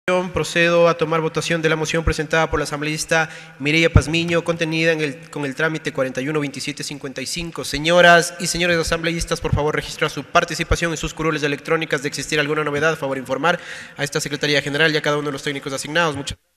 Procedo a tomar votación de la moción presentada por la asambleísta Mireya Pazmiño, contenida con el trámite 412755. Señoras y señores asambleístas, por favor registrar su participación en sus curules electrónicas. De existir alguna novedad, favor informar a esta Secretaría General y a cada uno de los técnicos asignados. Muchas gracias.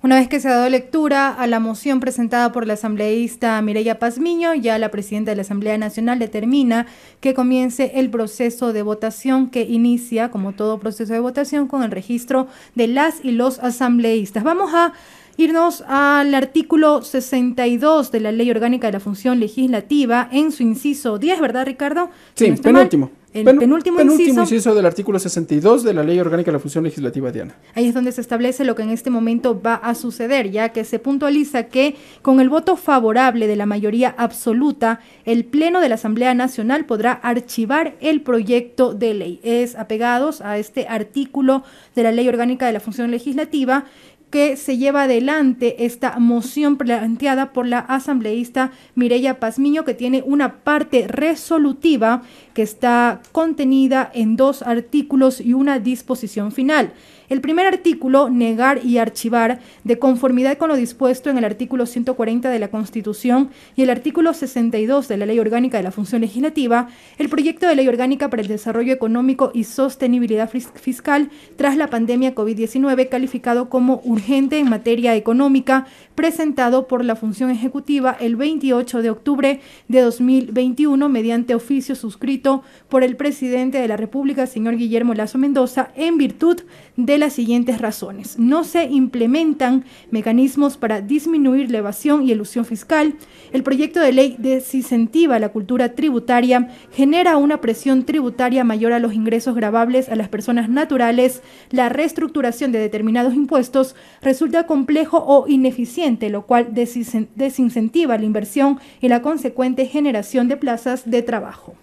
Una vez que se ha dado lectura a la moción presentada por la asambleísta Mireya Pazmiño, ya la presidenta de la Asamblea Nacional determina que comience el proceso de votación, que inicia, como todo proceso de votación, con el registro de las y los asambleístas. Vamos a irnos al artículo 62 de la Ley Orgánica de la Función Legislativa, en su inciso 10, ¿verdad, Ricardo? Sí, no penúltimo. El penúltimo inciso del artículo 62 de la Ley Orgánica de la Función Legislativa, Diana. Ahí es donde se establece lo que en este momento va a suceder, ya que se puntualiza que con el voto favorable de la mayoría absoluta, el Pleno de la Asamblea Nacional podrá archivar el proyecto de ley. Es apegados a este artículo de la Ley Orgánica de la Función Legislativa que se lleva adelante esta moción planteada por la asambleísta Mireya Pazmiño, que tiene una parte resolutiva que está contenida en 2 artículos y una disposición final. El primer artículo, negar y archivar, de conformidad con lo dispuesto en el artículo 140 de la Constitución y el artículo 62 de la Ley Orgánica de la Función Legislativa, el proyecto de Ley Orgánica para el Desarrollo Económico y Sostenibilidad Fiscal tras la pandemia COVID-19, calificado como urgente en materia económica, presentado por la Función Ejecutiva el 28 de octubre de 2021 mediante oficio suscrito por el presidente de la República, señor Guillermo Lasso Mendoza, en virtud de las siguientes razones. No se implementan mecanismos para disminuir la evasión y elusión fiscal. El proyecto de ley desincentiva la cultura tributaria, genera una presión tributaria mayor a los ingresos gravables a las personas naturales. La reestructuración de determinados impuestos resulta complejo o ineficiente, lo cual desincentiva la inversión y la consecuente generación de plazas de trabajo.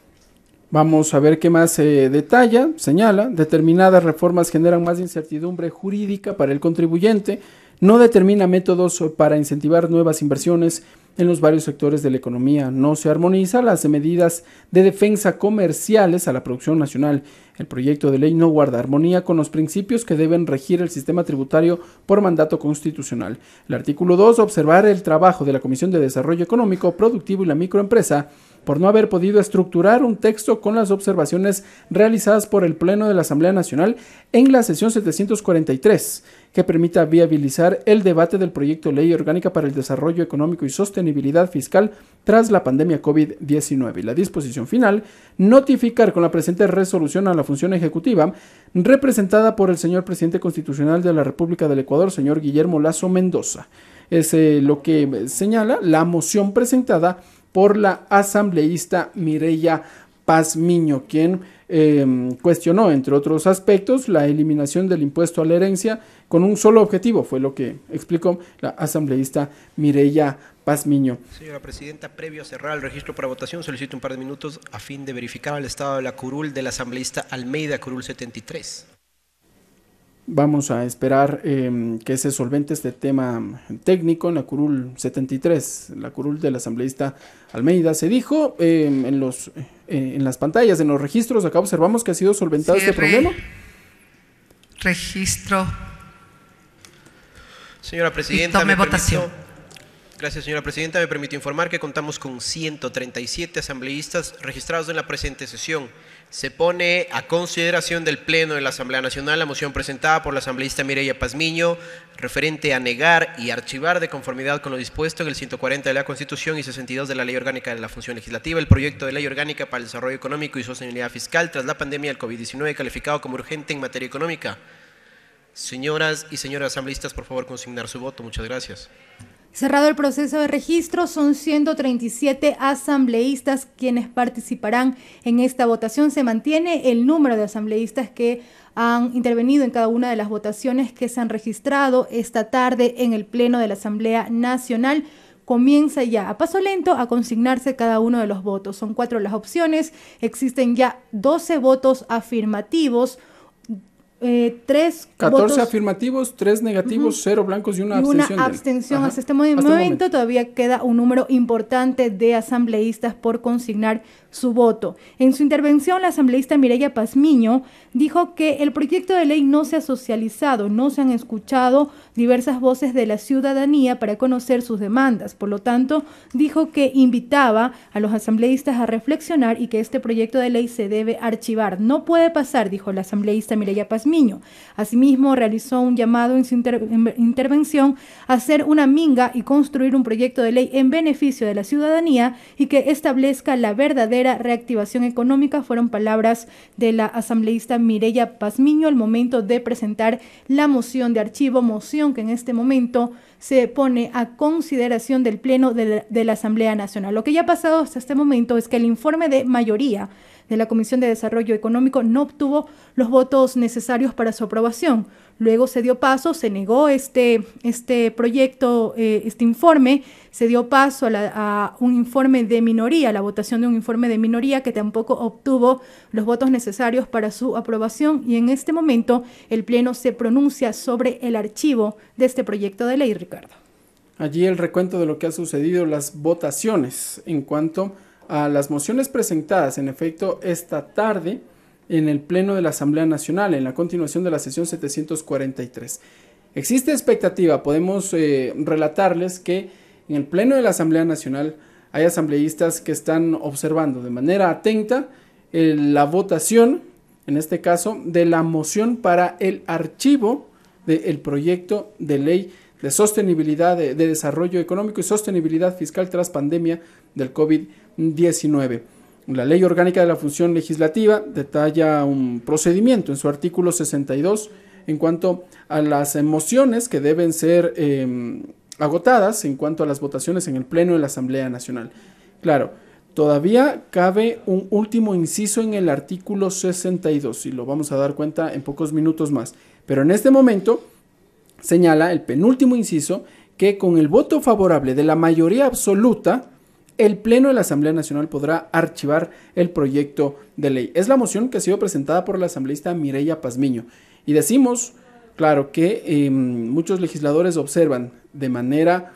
Vamos a ver qué más se detalla. Señala, determinadas reformas generan más incertidumbre jurídica para el contribuyente, no determina métodos para incentivar nuevas inversiones en los varios sectores de la economía, no se armoniza las medidas de defensa comerciales a la producción nacional. El proyecto de ley no guarda armonía con los principios que deben regir el sistema tributario por mandato constitucional. El artículo 2, observar el trabajo de la Comisión de Desarrollo Económico, Productivo y la Microempresa por no haber podido estructurar un texto con las observaciones realizadas por el Pleno de la Asamblea Nacional en la sesión 743, que permita viabilizar el debate del proyecto de ley orgánica para el desarrollo económico y sostenibilidad fiscal tras la pandemia COVID-19. Y la disposición final, notificar con la presente resolución a la Función Ejecutiva, representada por el señor Presidente Constitucional de la República del Ecuador, señor Guillermo Lasso Mendoza. Es lo que señala la moción presentada por la asambleísta Mireya Pazmiño, quien cuestionó, entre otros aspectos, la eliminación del impuesto a la herencia con un solo objetivo, fue lo que explicó la asambleísta Mireya Pazmiño. Señora Presidenta, previo a cerrar el registro para votación, solicito un par de minutos a fin de verificar el estado de la curul de la asambleísta Almeida, curul 73. Vamos a esperar que se solvente este tema técnico en la curul 73, la curul del asambleísta Almeida. Se dijo en las pantallas, en los registros, acá observamos que ha sido solventado este problema. Registro. Señora Presidenta, tome votación. Gracias, señora Presidenta. Me permito informar que contamos con 137 asambleístas registrados en la presente sesión. Se pone a consideración del Pleno de la Asamblea Nacional la moción presentada por la asambleísta Mireya Pazmiño, referente a negar y archivar, de conformidad con lo dispuesto en el 140 de la Constitución y 62 de la Ley Orgánica de la Función Legislativa, el proyecto de Ley Orgánica para el Desarrollo Económico y Sostenibilidad Fiscal tras la pandemia del COVID-19, calificado como urgente en materia económica. Señoras y señores asambleístas, por favor, consignar su voto. Muchas gracias. Cerrado el proceso de registro, son 137 asambleístas quienes participarán en esta votación. Se mantiene el número de asambleístas que han intervenido en cada una de las votaciones que se han registrado esta tarde en el Pleno de la Asamblea Nacional. Comienza ya a paso lento a consignarse cada uno de los votos. Son 4 las opciones, existen ya 12 votos afirmativos, 3 14 votos afirmativos, 3 negativos, 0 blancos y una abstención. Abstención. Hasta este momento todavía queda un número importante de asambleístas por consignar su voto. En su intervención, la asambleísta Mireya Pazmiño dijo que el proyecto de ley no se ha socializado, no se han escuchado diversas voces de la ciudadanía para conocer sus demandas. Por lo tanto, dijo que invitaba a los asambleístas a reflexionar y que este proyecto de ley se debe archivar. No puede pasar, dijo la asambleísta Mireya Pazmiño. Asimismo, realizó un llamado en su intervención a hacer una minga y construir un proyecto de ley en beneficio de la ciudadanía y que establezca la verdadera reactivación económica. Fueron palabras de la asambleísta Mireya Pazmiño al momento de presentar la moción de archivo, moción que en este momento se pone a consideración del Pleno de la Asamblea Nacional. Lo que ya ha pasado hasta este momento es que el informe de mayoría de la Comisión de Desarrollo Económico no obtuvo los votos necesarios para su aprobación. Luego se dio paso, se negó este proyecto, este informe, se dio paso a un informe de minoría, la votación de un informe de minoría que tampoco obtuvo los votos necesarios para su aprobación, y en este momento el Pleno se pronuncia sobre el archivo de este proyecto de ley, Ricardo. Allí el recuento de lo que ha sucedido, las votaciones en cuanto a las mociones presentadas en efecto esta tarde en el Pleno de la Asamblea Nacional, en la continuación de la sesión 743. Existe expectativa, podemos relatarles que en el Pleno de la Asamblea Nacional hay asambleístas que están observando de manera atenta la votación, en este caso, de la moción para el archivo del proyecto de ley de sostenibilidad, de desarrollo económico y sostenibilidad fiscal tras pandemia del COVID-19. La Ley Orgánica de la Función Legislativa detalla un procedimiento en su artículo 62 en cuanto a las mociones que deben ser agotadas en cuanto a las votaciones en el Pleno de la Asamblea Nacional. Claro, todavía cabe un último inciso en el artículo 62 y lo vamos a dar cuenta en pocos minutos más. Pero en este momento señala el penúltimo inciso que con el voto favorable de la mayoría absoluta, el Pleno de la Asamblea Nacional podrá archivar el proyecto de ley. Es la moción que ha sido presentada por la asambleísta Mireya Pazmiño. Y decimos, claro, que muchos legisladores observan de manera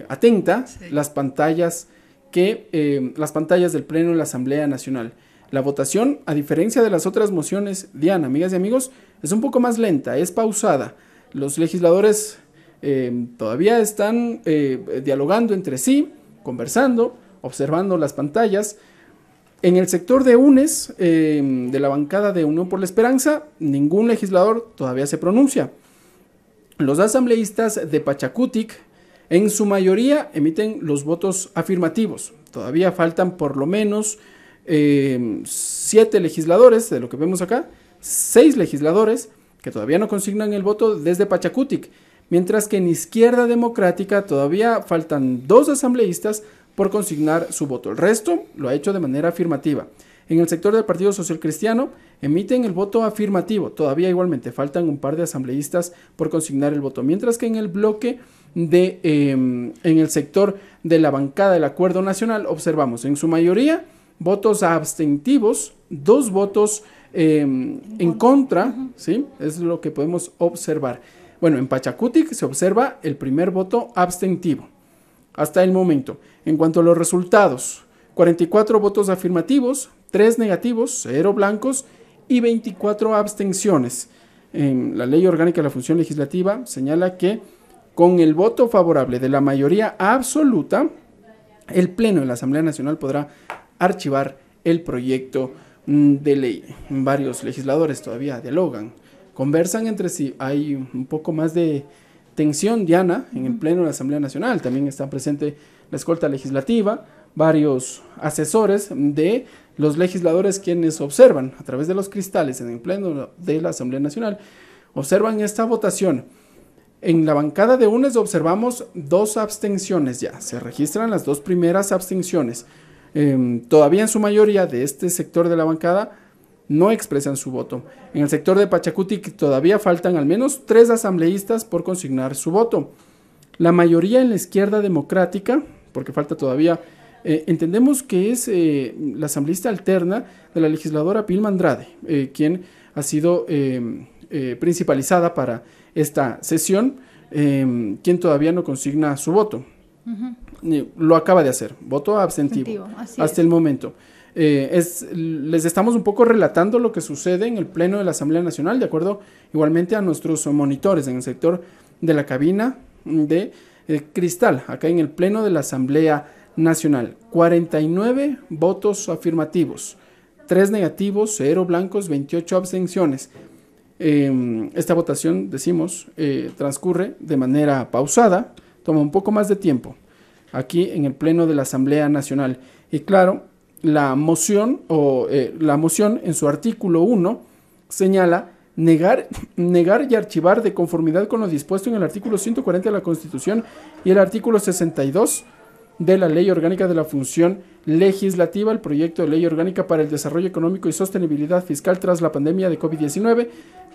atenta las pantallas del Pleno de la Asamblea Nacional. La votación, a diferencia de las otras mociones, Diana, amigas y amigos, es un poco más lenta, es pausada. Los legisladores todavía están dialogando entre sí, conversando, observando las pantallas. En el sector de UNES, de la bancada de Unión por la Esperanza, ningún legislador todavía se pronuncia. Los asambleístas de Pachacutic, en su mayoría, emiten los votos afirmativos. Todavía faltan por lo menos 7 legisladores, de lo que vemos acá, 6 legisladores que todavía no consignan el voto desde Pachacutic, mientras que en Izquierda Democrática todavía faltan 2 asambleístas por consignar su voto. El resto lo ha hecho de manera afirmativa. En el sector del Partido Social Cristiano emiten el voto afirmativo. Todavía igualmente faltan un par de asambleístas por consignar el voto. Mientras que en el bloque en el sector de la bancada del Acuerdo Nacional observamos en su mayoría votos abstentivos, 2 votos en contra, ¿sí? Es lo que podemos observar. Bueno, en Pachacutic se observa el primer voto abstentivo hasta el momento. En cuanto a los resultados, 44 votos afirmativos, 3 negativos, 0 blancos y 24 abstenciones. En la Ley Orgánica de la Función Legislativa señala que con el voto favorable de la mayoría absoluta, el Pleno de la Asamblea Nacional podrá archivar el proyecto de ley. Varios legisladores todavía dialogan, conversan entre sí. Hay un poco más de tensión, Diana, en el Pleno de la Asamblea Nacional. También está presente la escolta legislativa, varios asesores de los legisladores quienes observan a través de los cristales en el Pleno de la Asamblea Nacional, observan esta votación. En la bancada de UNES observamos 2 abstenciones ya, se registran las 2 primeras abstenciones. Todavía en su mayoría de este sector de la bancada no expresan su voto. En el sector de Pachacutic todavía faltan al menos 3 asambleístas por consignar su voto. La mayoría en la Izquierda Democrática, porque falta todavía, entendemos que es la asambleísta alterna de la legisladora Pilma Andrade, quien ha sido principalizada para esta sesión, quien todavía no consigna su voto. Lo acaba de hacer, voto abstentivo hasta el momento. Les estamos un poco relatando lo que sucede en el Pleno de la Asamblea Nacional, de acuerdo igualmente a nuestros monitores en el sector de la cabina de cristal, acá en el Pleno de la Asamblea Nacional. 49 votos afirmativos, 3 negativos, 0 blancos, 28 abstenciones. Esta votación, decimos, transcurre de manera pausada, toma un poco más de tiempo aquí en el Pleno de la Asamblea Nacional. Y claro, la moción en su artículo 1 señala negar y archivar de conformidad con lo dispuesto en el artículo 140 de la Constitución y el artículo 62 de la Ley Orgánica de la Función Legislativa, el proyecto de Ley Orgánica para el Desarrollo Económico y Sostenibilidad Fiscal tras la pandemia de COVID-19,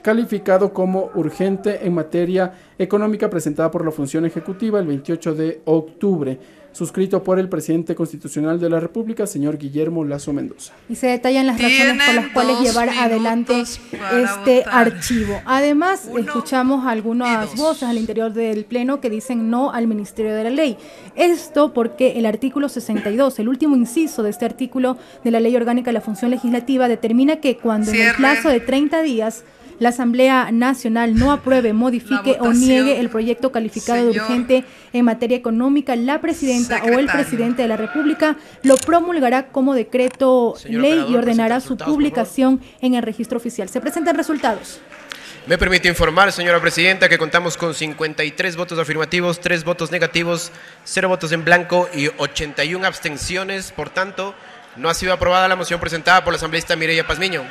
calificado como urgente en materia económica, presentada por la Función Ejecutiva el 28 de octubre, suscrito por el presidente constitucional de la República, señor Guillermo Lasso Mendoza. Y se detallan las razones por las cuales llevar adelante este archivo. Además, escuchamos algunas voces al interior del Pleno que dicen no al Ministerio de la Ley. Esto porque el artículo 62, el último inciso de este artículo de la Ley Orgánica de la Función Legislativa, determina que cuando en el plazo de 30 días la Asamblea Nacional no apruebe, modifique o niegue el proyecto calificado de urgente en materia económica, la presidenta o el presidente de la República lo promulgará como decreto ley y ordenará su publicación en el registro oficial. Se presentan resultados. Me permite informar, señora presidenta, que contamos con 53 votos afirmativos, 3 votos negativos, 0 votos en blanco y 81 abstenciones. Por tanto, no ha sido aprobada la moción presentada por la asambleísta Mireya Pazmiño.